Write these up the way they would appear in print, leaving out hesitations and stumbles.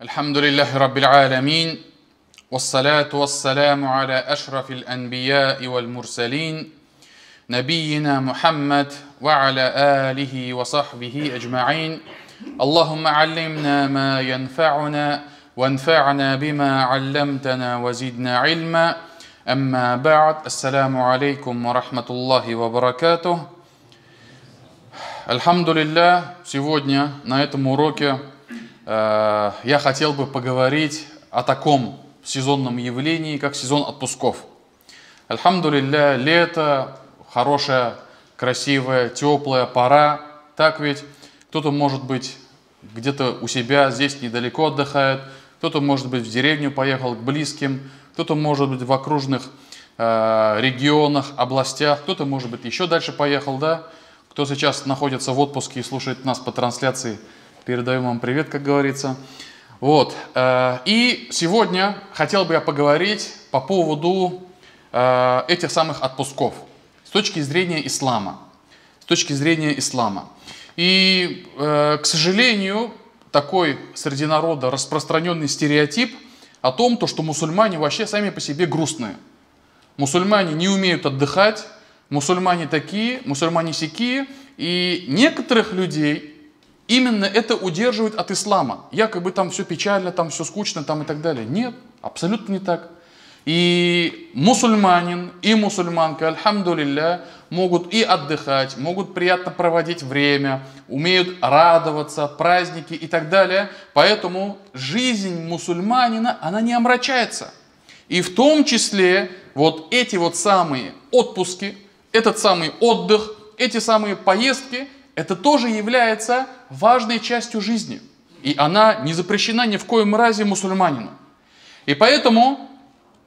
الحمد لله رب العالمين والصلاة والسلام على أشرف الأنبياء والمرسلين نبينا محمد وعلى آله وصحبه أجمعين اللهم علمنا ما ينفعنا وانفعنا بما علمتنا وزدنا علما أما بعد السلام عليكم ورحمة الله وبركاته. Альхамдулилля, сегодня на этом уроке я хотел бы поговорить о таком сезонном явлении, как сезон отпусков. Альхамдулилля, лето, хорошая, красивая, теплая пора. Так ведь кто-то, может быть, где-то у себя здесь недалеко отдыхает, кто-то, может быть, в деревню поехал к близким, кто-то, может быть, в окружных регионах, областях, кто-то, может быть, еще дальше поехал, да? Кто сейчас находится в отпуске и слушает нас по трансляции, передаем вам привет, как говорится. Вот. И сегодня хотел бы я поговорить по поводу этих самых отпусков с точки зрения ислама. С точки зрения ислама. И, к сожалению, такой среди народа распространенный стереотип о том, что мусульмане вообще сами по себе грустные. Мусульмане не умеют отдыхать, мусульмане такие, мусульмане сякие, и некоторых людей именно это удерживает от ислама. Якобы там все печально, там все скучно, там и так далее. Нет, абсолютно не так. И мусульманин, и мусульманка, альхамдулилля, могут и отдыхать, могут приятно проводить время, умеют радоваться, праздники и так далее. Поэтому жизнь мусульманина, она не омрачается. И в том числе вот эти вот самые отпуски, этот самый отдых, эти самые поездки, это тоже является важной частью жизни. И она не запрещена ни в коем разе мусульманину. И поэтому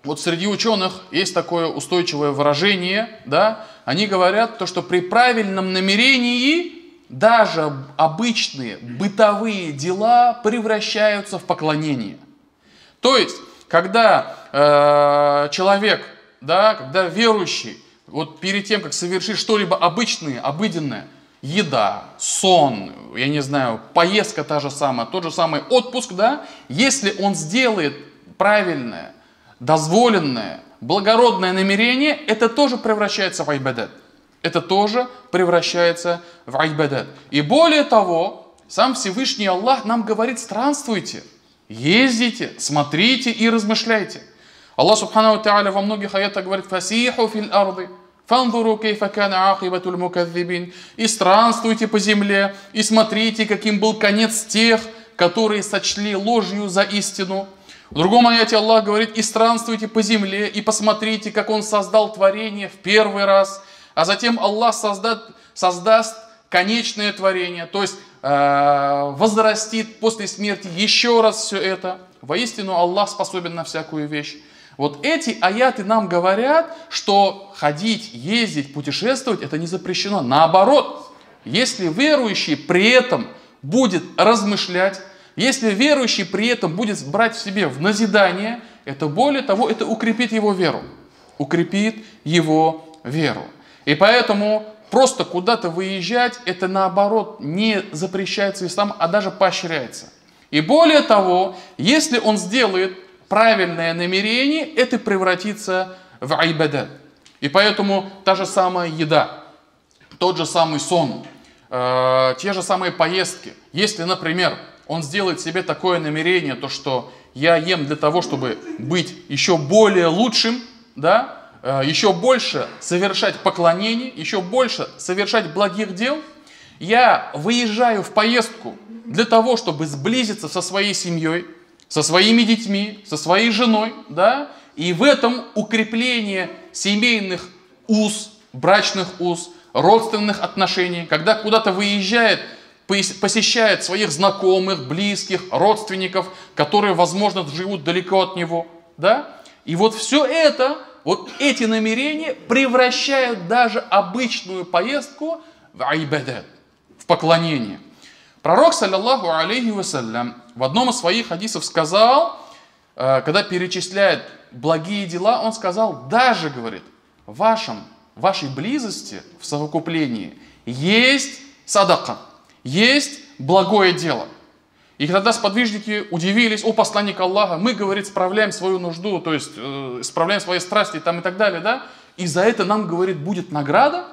вот среди ученых есть такое устойчивое выражение, да, они говорят, что при правильном намерении даже обычные бытовые дела превращаются в поклонение. То есть, когда человек, да, когда верующий, вот перед тем, как совершить что-либо обычное, обыденное, еда, сон, я не знаю, поездка та же самая, тот же самый отпуск, да, если он сделает правильное, дозволенное, благородное намерение, это тоже превращается в айбадат. Это тоже превращается в айбадат. И более того, сам Всевышний Аллах нам говорит: странствуйте, ездите, смотрите и размышляйте. Аллах Субхану Тааля во многих аятах говорит: «Фасиху фил арды, фанзуру кейфа кана ахибатуль муказзибин». И странствуйте по земле, и смотрите, каким был конец тех, которые сочли ложью за истину. В другом аяте Аллах говорит: и странствуйте по земле, и посмотрите, как Он создал творение в первый раз, а затем Аллах создаст конечное творение, то есть возрастит после смерти еще раз все это. Воистину Аллах способен на всякую вещь. Вот эти аяты нам говорят, что ходить, ездить, путешествовать это не запрещено. Наоборот, если верующий при этом будет размышлять, если верующий при этом будет брать в себе в назидание, это более того, это укрепит его веру. Укрепит его веру. И поэтому просто куда-то выезжать, это наоборот не запрещается исламом, а даже поощряется. И более того, если он сделает правильное намерение, это превратится в айбадат. И поэтому та же самая еда, тот же самый сон, те же самые поездки. Если, например, он сделает себе такое намерение, то что я ем для того, чтобы быть еще более лучшим, да, еще больше совершать поклонений, еще больше совершать благих дел, я выезжаю в поездку для того, чтобы сблизиться со своей семьей, со своими детьми, со своей женой, да, и в этом укрепление семейных уз, брачных уз, родственных отношений, когда куда-то выезжает, посещает своих знакомых, близких, родственников, которые, возможно, живут далеко от него, да, и вот все это, вот эти намерения превращают даже обычную поездку в айбадат, в поклонение. Пророк, саллаллаху алейхи вассалям, в одном из своих хадисов сказал, когда перечисляет благие дела, он сказал: даже, говорит, в вашей близости, в совокуплении, есть садака, есть благое дело. И тогда сподвижники удивились: о, посланник Аллаха, мы, говорит, справляем свою нужду, то есть справляем свои страсти там, и так далее, да? И за это нам, говорит, будет награда?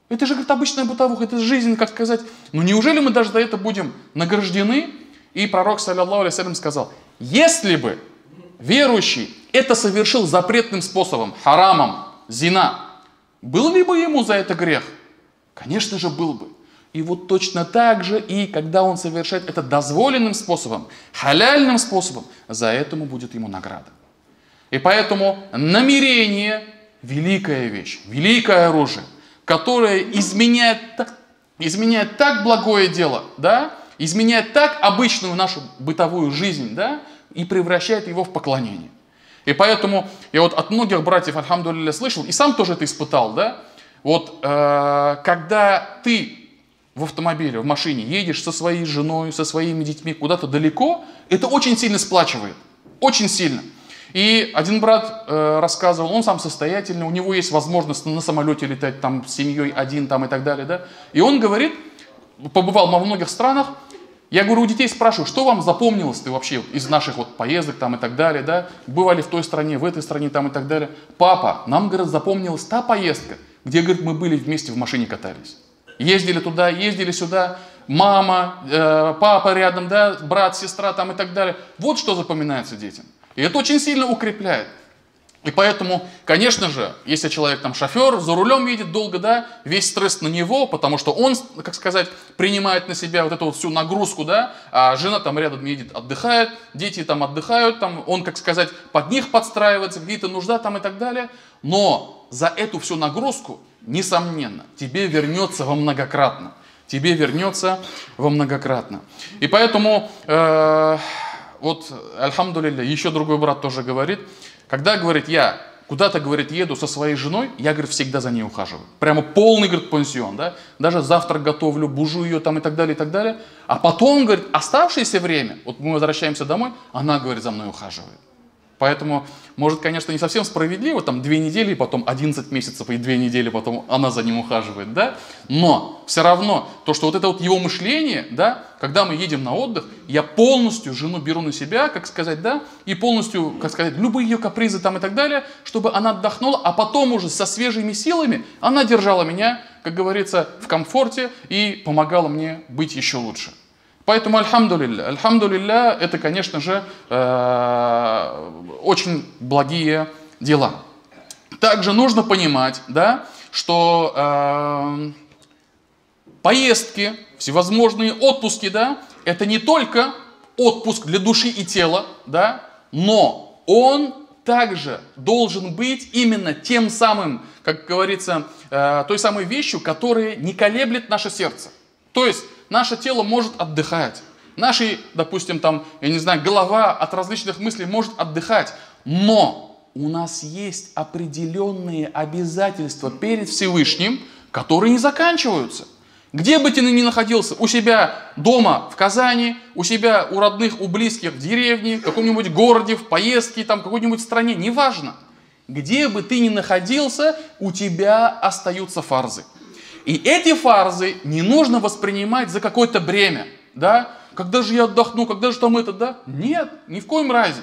Это же, говорит, обычная бытовуха, это жизнь, как сказать. Ну неужели мы даже за это будем награждены? И пророк, саллаллаху алейхи вассалям, сказал: если бы верующий это совершил запретным способом, харамом, зина, был ли бы ему за это грех? Конечно же, был бы. И вот точно так же, и когда он совершает это дозволенным способом, халяльным способом, за этому будет ему награда. И поэтому намерение – великая вещь, великое оружие, которое изменяет так благое дело, да, изменяет так обычную нашу бытовую жизнь, да, и превращает его в поклонение. И поэтому я вот от многих братьев, альхамдулилля, слышал, и сам тоже это испытал, да, вот когда ты в автомобиле, в машине едешь со своей женой, со своими детьми куда-то далеко, это очень сильно сплачивает, очень сильно. И один брат рассказывал, он сам состоятельный, у него есть возможность на самолете летать там с семьей один там и так далее, да, и он говорит, побывал во многих странах. Я говорю, у детей спрашиваю, что вам запомнилось ты вообще из наших вот поездок там и так далее, да? Бывали в той стране, в этой стране там и так далее. Папа, нам, говорит, запомнилась та поездка, где, говорит, мы были вместе в машине катались. Ездили туда, ездили сюда, мама, папа рядом, да, брат, сестра там и так далее. Вот что запоминается детям. И это очень сильно укрепляет. И поэтому, конечно же, если человек там шофер, за рулем едет долго, да, весь стресс на него, потому что он, как сказать, принимает на себя вот эту вот всю нагрузку, да, а жена там рядом едет, отдыхает, дети там отдыхают, там, он, как сказать, под них подстраивается, где-то нужда там и так далее. Но за эту всю нагрузку, несомненно, тебе вернется во многократно. Тебе вернется во многократно. И поэтому, вот, альхамдулилля, еще другой брат тоже говорит, когда, говорит, я куда-то, говорит, еду со своей женой, я, говорит, всегда за ней ухаживаю. Прямо полный, говорит, пансион, да. Даже завтрак готовлю, бужу ее там и так далее, и так далее. А потом, говорит, оставшееся время, вот мы возвращаемся домой, она, говорит, за мной ухаживает. Поэтому, может, конечно, не совсем справедливо, там 2 недели, потом 11 месяцев и 2 недели, потом она за ним ухаживает, да? Но все равно, то, что вот это вот его мышление, да, когда мы едем на отдых, я полностью жену беру на себя, как сказать, да, и полностью, как сказать, любые ее капризы там и так далее, чтобы она отдохнула, а потом уже со свежими силами она держала меня, как говорится, в комфорте и помогала мне быть еще лучше. Поэтому, альхамдулилля, это, конечно же, очень благие дела. Также нужно понимать, да, что поездки, всевозможные отпуски, да, это не только отпуск для души и тела, да, но он также должен быть именно тем самым, как говорится, той самой вещью, которая не колеблет наше сердце. То есть наше тело может отдыхать, наши, допустим, там, я не знаю, голова от различных мыслей может отдыхать, но у нас есть определенные обязательства перед Всевышним, которые не заканчиваются. Где бы ты ни находился, у себя дома в Казани, у себя у родных, у близких в деревне, в каком-нибудь городе, в поездке, там, в какой-нибудь стране, неважно. Где бы ты ни находился, у тебя остаются фарзы. И эти фарзы не нужно воспринимать за какое-то бремя, да? Когда же я отдохну, когда же там это, да? Нет, ни в коем разе.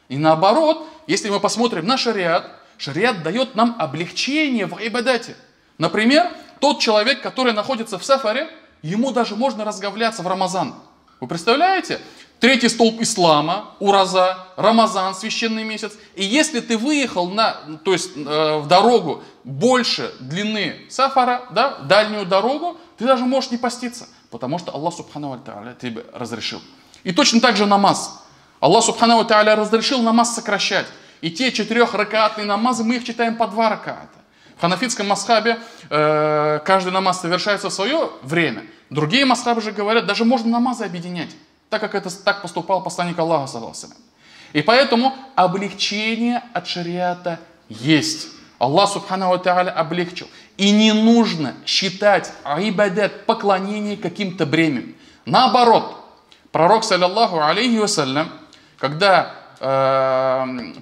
И наоборот, если мы посмотрим на шариат, шариат дает нам облегчение в ибадате. Например, тот человек, который находится в сафаре, ему даже можно разговляться в Рамазан. Вы представляете? 3-й столб ислама, ураза, Рамазан, священный месяц. И если ты выехал в дорогу больше длины сафара, да, дальнюю дорогу, ты даже можешь не поститься, потому что Аллах Субхану ва Тааля тебе разрешил. И точно так же намаз. Аллах Субхану ва Тааля разрешил намаз сокращать. И те 4-ракаатные намазы, мы их читаем по 2 ракаата. В ханафитском масхабе каждый намаз совершается в свое время. Другие масхабы же говорят, даже можно намазы объединять, так как это так поступал посланник Аллаха, саллаллаху алейхи ва саллям. И поэтому облегчение от шариата есть. Аллах Субхану ва Тааля облегчил. И не нужно считать ибадат, поклонение, каким-то бременем. Наоборот, пророк, саллаллаху алейхи ва саллям, когда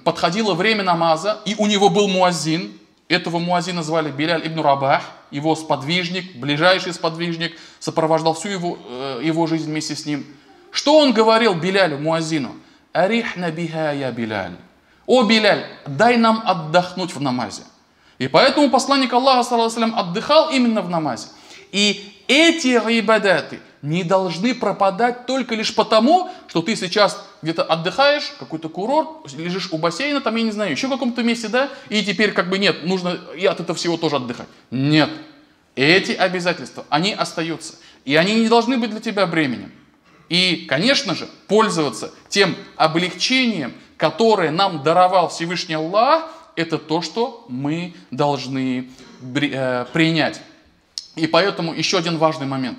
подходило время намаза, и у него был муаззин, этого муаззина звали Биляль ибн Рабах, его сподвижник, ближайший сподвижник, сопровождал всю его жизнь вместе с ним. что он говорил Билялю, муазину? Арихна биха я Биляль. О Биляль, дай нам отдохнуть в намазе. И поэтому посланник Аллаха, саллаллаху алейхи ва саллям, отдыхал именно в намазе. И эти ибадаты не должны пропадать только лишь потому, что ты сейчас где-то отдыхаешь, какой-то курорт, лежишь у бассейна, там, я не знаю, еще в каком-то месте, да, и теперь как бы нет, нужно и от этого всего тоже отдыхать. Нет. Эти обязательства, они остаются. И они не должны быть для тебя бременем. И, конечно же, пользоваться тем облегчением, которое нам даровал Всевышний Аллах, это то, что мы должны принять. И поэтому еще один важный момент.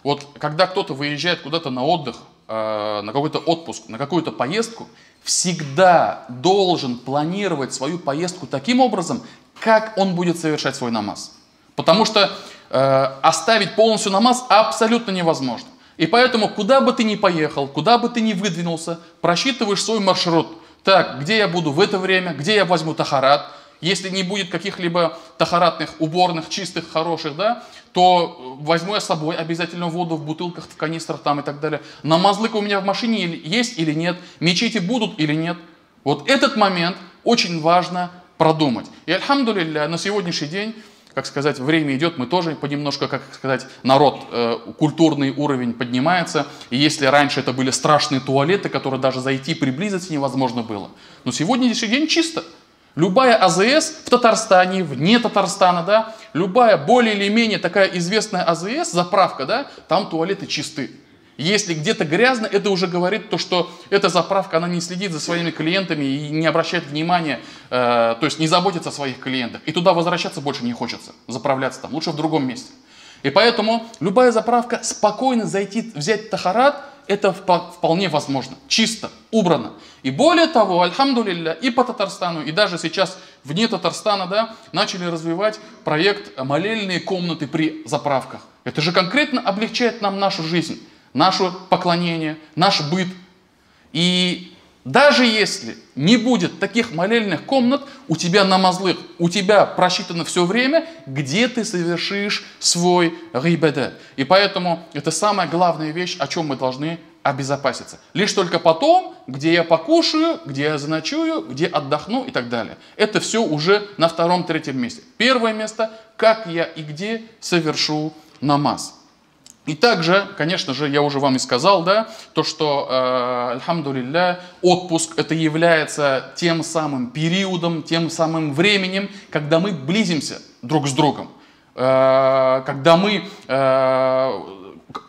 Вот когда кто-то выезжает куда-то на отдых, на какой-то отпуск, на какую-то поездку, всегда должен планировать свою поездку таким образом, как он будет совершать свой намаз. Потому что оставить полностью намаз абсолютно невозможно. И поэтому, куда бы ты ни поехал, куда бы ты ни выдвинулся, просчитываешь свой маршрут. Так, где я буду в это время, где я возьму тахарат. Если не будет каких-либо тахаратных, уборных, чистых, хороших, да, то возьму я с собой обязательно воду в бутылках, в канистрах там и так далее. Намазлык у меня в машине есть или нет, мечети будут или нет. Вот этот момент очень важно продумать. И альхамдулилля, на сегодняшний день, как сказать, время идет, мы тоже понемножку, как сказать, народ, культурный уровень поднимается. И если раньше это были страшные туалеты, которые даже зайти, приблизиться невозможно было, но сегодняшний день чисто. Любая АЗС в Татарстане, вне Татарстана, да, любая более или менее такая известная АЗС, заправка, да, там туалеты чисты. Если где-то грязно, это уже говорит то, что эта заправка, она не следит за своими клиентами и не обращает внимания, то есть не заботится о своих клиентах. И туда возвращаться больше не хочется, заправляться там, лучше в другом месте. И поэтому любая заправка, спокойно зайти, взять тахарат, это вполне возможно, чисто, убрано. И более того, альхамдулилля, и по Татарстану, и даже сейчас вне Татарстана, да, начали развивать проект молельные комнаты при заправках. Это же конкретно облегчает нам нашу жизнь, наше поклонение, наш быт. И даже если не будет таких молельных комнат, у тебя намазлык, у тебя просчитано все время, где ты совершишь свой гибадат. И поэтому это самая главная вещь, о чем мы должны обезопаситься. Лишь только потом, где я покушаю, где я заночую, где отдохну и так далее. Это все уже на втором-третьем месте. Первое место, как я и где совершу намаз. И также, конечно же, я уже вам и сказал, да, то, что, альхамдулилля, отпуск это является тем самым периодом, тем самым временем, когда мы близимся друг с другом, когда мы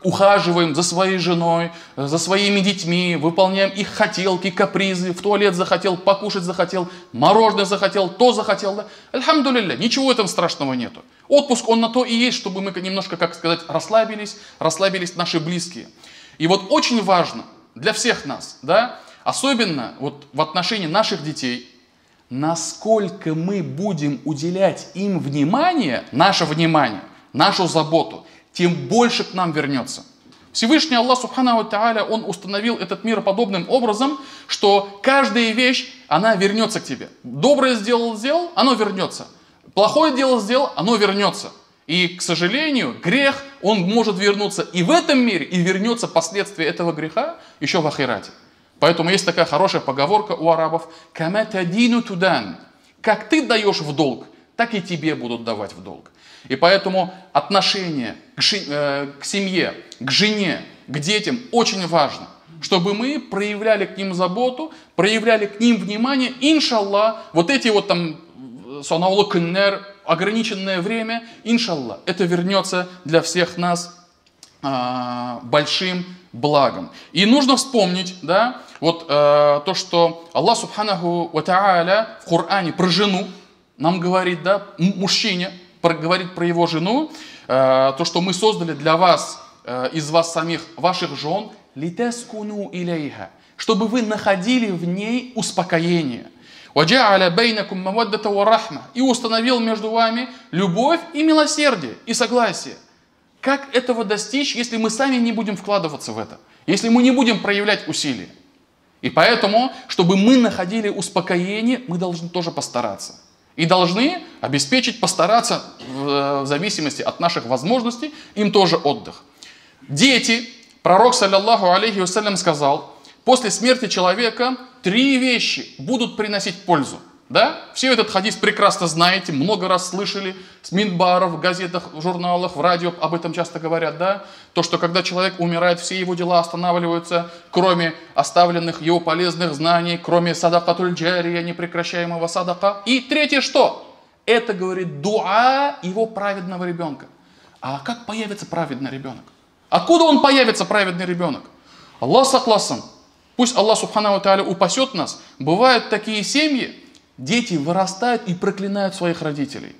ухаживаем за своей женой, за своими детьми, выполняем их хотелки, капризы, в туалет захотел, покушать захотел, мороженое захотел, то захотел. Да? Альхамдулилля, ничего в этом страшного нету. Отпуск, он на то и есть, чтобы мы немножко, как сказать, расслабились наши близкие. И вот очень важно для всех нас, да, особенно вот в отношении наших детей, насколько мы будем уделять им внимание, нашу заботу, тем больше к нам вернется. Всевышний Аллах Субханаху Тааля, Он установил этот мир подобным образом, что каждая вещь, она вернется к тебе. Доброе сделал, оно вернется. Плохое дело сделал, оно вернется. И, к сожалению, грех, он может вернуться и в этом мире, и вернется последствия этого греха еще в ахирате. Поэтому есть такая хорошая поговорка у арабов: «Кама тадину тудан». Как ты даешь в долг, так и тебе будут давать в долг. И поэтому отношение к семье, к жене, к детям очень важно, чтобы мы проявляли к ним заботу, проявляли к ним внимание. Иншаллах, вот эти вот там ограниченное время, иншаллах, это вернется для всех нас большим благом. И нужно вспомнить, да, вот то, что Аллах Субханаху ва Тааля в Коране про жену нам говорит, да, мужчине, говорит про его жену, то, что мы создали для вас, из вас самих, ваших жен, литаскуну илейха, чтобы вы находили в ней успокоение. И установил между вами любовь и милосердие, и согласие. Как этого достичь, если мы сами не будем вкладываться в это? Если мы не будем проявлять усилия? И поэтому, чтобы мы находили успокоение, мы должны тоже постараться. И должны обеспечить, постараться, в зависимости от наших возможностей, им тоже отдых. Дети, пророк, саллаллаху алейхи вассалям, сказал, после смерти человека 3 вещи будут приносить пользу. Да? Все этот хадис прекрасно знаете, много раз слышали, с минбаров, в газетах, в журналах, в радио об этом часто говорят. Да? То, что когда человек умирает, все его дела останавливаются, кроме оставленных его полезных знаний, кроме садакатуль джария, непрекращаемого садака. И 3 что? Это, говорит, дуа его праведного ребенка. А как появится праведный ребенок? Откуда он появится, праведный ребенок? Аллах сакласын. Пусть Аллах субхану ва тааля упасет нас. Бывают такие семьи, дети вырастают и проклинают своих родителей.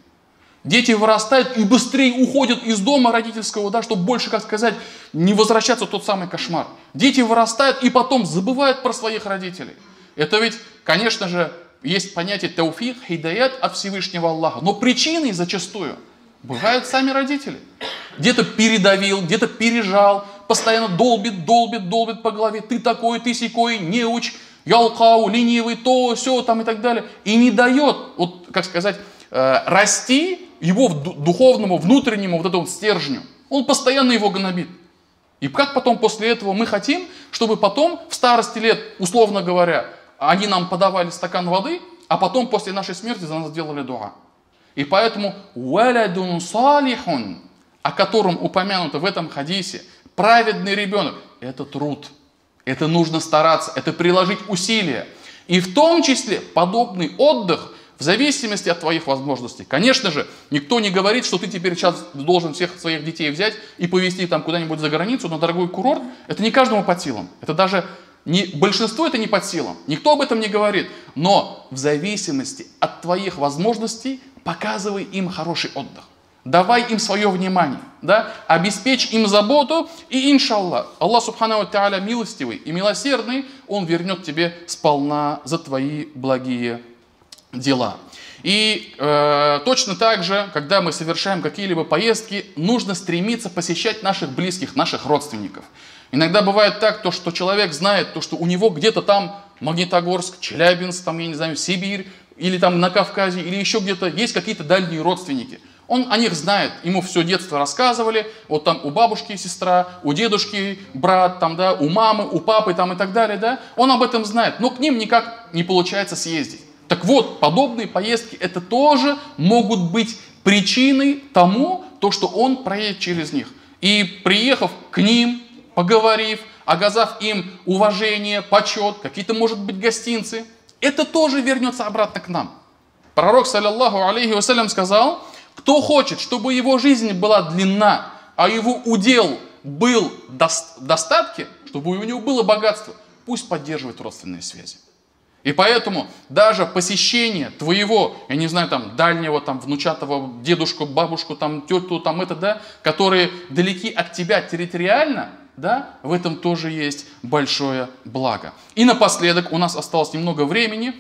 Дети вырастают и быстрее уходят из дома родительского, да, чтобы больше, как сказать, не возвращаться в тот самый кошмар. Дети вырастают и потом забывают про своих родителей. Это ведь, конечно же, есть понятие тауфик, хидаят от Всевышнего Аллаха. Но причиной зачастую бывают сами родители. Где-то передавил, где-то пережал, постоянно долбит по голове. Ты такой, ты сякой, неуч, ялкау, ленивый, то, все там и так далее. И не дает, вот, как сказать, расти его духовному, внутреннему вот этому стержню. Он постоянно его гнобит. И как потом после этого мы хотим, чтобы потом в старости лет, условно говоря, они нам подавали стакан воды, а потом после нашей смерти за нас делали дуа. И поэтому «валядун салихун», о котором упомянуто в этом хадисе, праведный ребенок, это труд, это нужно стараться, это приложить усилия. И в том числе подобный отдых в зависимости от твоих возможностей. Конечно же, никто не говорит, что ты теперь сейчас должен всех своих детей взять и повезти там куда-нибудь за границу, на дорогой курорт. Это не каждому под силам. Это даже большинству это не под силам. Никто об этом не говорит. Но в зависимости от твоих возможностей показывай им хороший отдых. Давай им свое внимание, да? Обеспечь им заботу, и иншаллах, Аллах субхану ва тааля милостивый и милосердный, Он вернет тебе сполна за твои благие дела. И точно так же, когда мы совершаем какие-либо поездки, нужно стремиться посещать наших близких, наших родственников. Иногда бывает так, то, что человек знает, то, что у него где-то там Магнитогорск, Челябинск, там, я не знаю, Сибирь, или там на Кавказе, или еще где-то есть какие-то дальние родственники. Он о них знает, ему все детство рассказывали, вот там у бабушки сестра, у дедушки брат, там, да, у мамы, у папы там, и так далее, да, он об этом знает, но к ним никак не получается съездить. Так вот, подобные поездки, это тоже могут быть причиной тому, то, что он проедет через них. И приехав к ним, поговорив, оказав им уважение, почет, какие-то, может быть, гостинцы, это тоже вернется обратно к нам. Пророк, саллаллаху алейхи вассалям, сказал: кто хочет, чтобы его жизнь была длинна, а его удел был достатке, чтобы у него было богатство, пусть поддерживает родственные связи. И поэтому даже посещение твоего, я не знаю, там, дальнего, там, внучатого дедушку, бабушку, там, тетю, там, это, да, которые далеки от тебя территориально, да, в этом тоже есть большое благо. И напоследок, у нас осталось немного времени,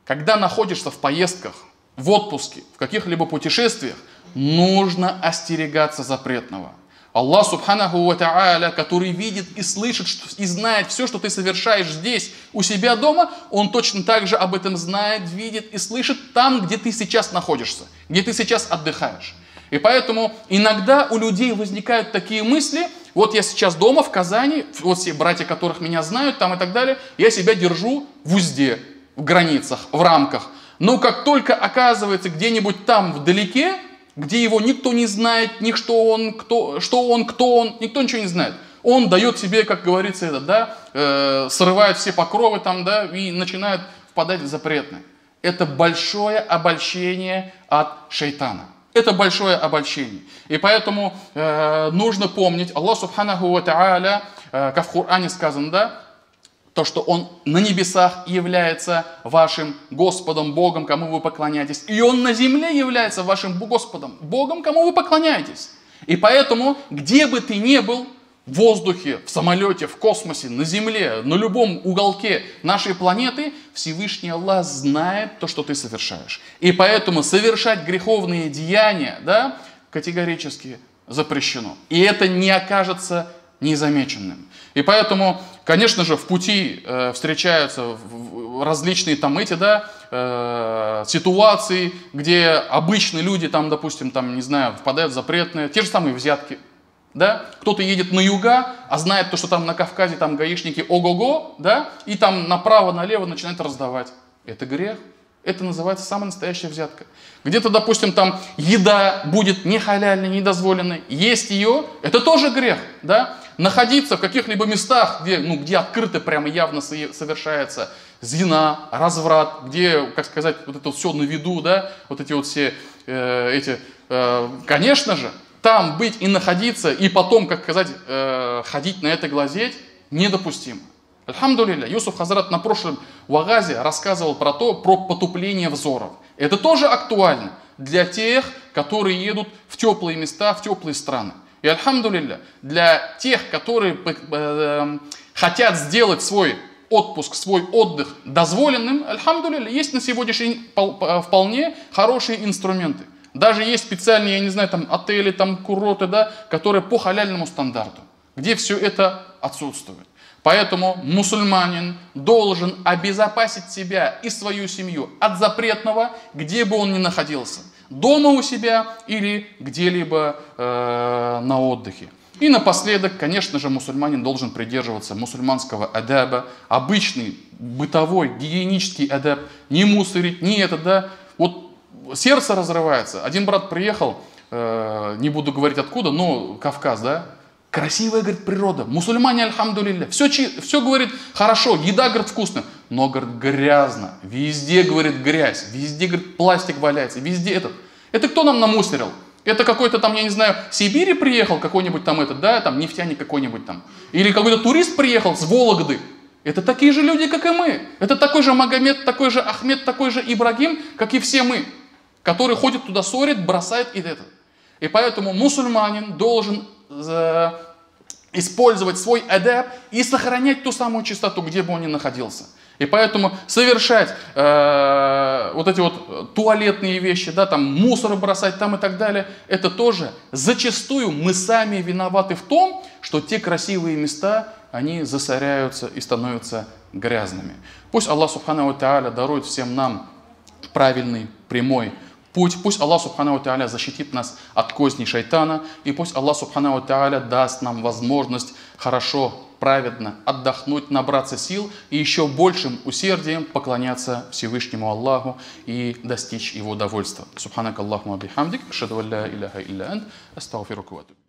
когда находишься в поездках, в отпуске, в каких-либо путешествиях, нужно остерегаться запретного. Аллах субханаху ва тааля, который видит и слышит и знает все, что ты совершаешь здесь, у себя дома, Он точно так же об этом знает, видит и слышит там, где ты сейчас находишься, где ты сейчас отдыхаешь. И поэтому иногда у людей возникают такие мысли: вот я сейчас дома в Казани, вот все братья, которых меня знают там и так далее, я себя держу в узде, в границах, в рамках. Но как только оказывается где-нибудь там вдалеке, где его никто не знает, ни кто он, никто ничего не знает. Он дает себе, как говорится, это, да, срывает все покровы там, да, и начинает впадать в запретное. Это большое обольщение от шайтана. Это большое обольщение. И поэтому нужно помнить, Аллах субханаху ва тааля, как в Коране сказано, да, то, что Он на небесах является вашим Господом, Богом, кому вы поклоняетесь. И Он на земле является вашим Господом, Богом, кому вы поклоняетесь. И поэтому, где бы ты ни был, в воздухе, в самолете, в космосе, на земле, на любом уголке нашей планеты, Всевышний Аллах знает то, что ты совершаешь. И поэтому совершать греховные деяния, да, категорически запрещено. И это не окажется незамеченным. И поэтому, конечно же, в пути встречаются различные там эти, да, ситуации, где обычные люди там, допустим, там, не знаю, впадают в запретные, те же самые взятки. Да? Кто-то едет на юга, а знает то, что там на Кавказе там гаишники ого-го, да? И там направо-налево начинают раздавать. Это грех. Это называется самая настоящая взятка. Где-то, допустим, там еда будет не халяльной, недозволенной. Есть ее, это тоже грех. Да? Находиться в каких-либо местах, где открыто прямо явно совершается зина, разврат, где, как сказать, вот это все на виду, да? Вот эти вот все конечно же, там быть и находиться, и потом, как сказать, ходить на это глазеть, недопустимо. Альхамдулилля, Юсуф Хазрат на прошлом вагазе рассказывал про потупление взоров. Это тоже актуально для тех, которые едут в теплые места, в теплые страны. И альхамдулилля, для тех, которые хотят сделать свой отпуск, свой отдых дозволенным, альхамдулилля, есть на сегодняшний день вполне хорошие инструменты. Даже есть специальные, я не знаю, там отели, там курорты, да, которые по халяльному стандарту, где все это отсутствует. Поэтому мусульманин должен обезопасить себя и свою семью от запретного, где бы он ни находился. Дома у себя или где-либо на отдыхе. И напоследок, конечно же, мусульманин должен придерживаться мусульманского адаба, обычный, бытовой, гигиенический адаб, не мусорить, не это, да. Вот сердце разрывается. Один брат приехал, не буду говорить откуда, но Кавказ, да. Красивая, говорит, природа. Мусульмане, альхамдулилля. Все, говорит, хорошо, еда, говорит, вкусная. Но, говорит, грязно. Везде, говорит, грязь. Везде, говорит, пластик валяется. Везде этот. Это кто нам намусорил? Это какой-то там, я не знаю, в Сибири приехал какой-нибудь там да, там нефтяник какой-нибудь там. Или какой-то турист приехал с Вологды. Это такие же люди, как и мы. Это такой же Магомед, такой же Ахмед, такой же Ибрагим, как и все мы. Который ходит туда, ссорит, бросает и это. И поэтому мусульманин должен использовать свой адаб и сохранять ту самую чистоту, где бы он ни находился. И поэтому совершать вот эти вот туалетные вещи, да, там мусор бросать там и так далее, это тоже зачастую мы сами виноваты в том, что те красивые места, они засоряются и становятся грязными. Пусть Аллах Субхану ва Тааля дарует всем нам правильный, прямой путь. Пусть Аллах Субхану ва Тааля защитит нас от козней шайтана. И пусть Аллах Субхану ва Тааля даст нам возможность хорошо, праведно отдохнуть, набраться сил и еще большим усердием поклоняться Всевышнему Аллаху и достичь Его довольства. Субханак Аллахума бихамдик, ашхаду ан ла иляха илля ант, астагфирука ва атубу.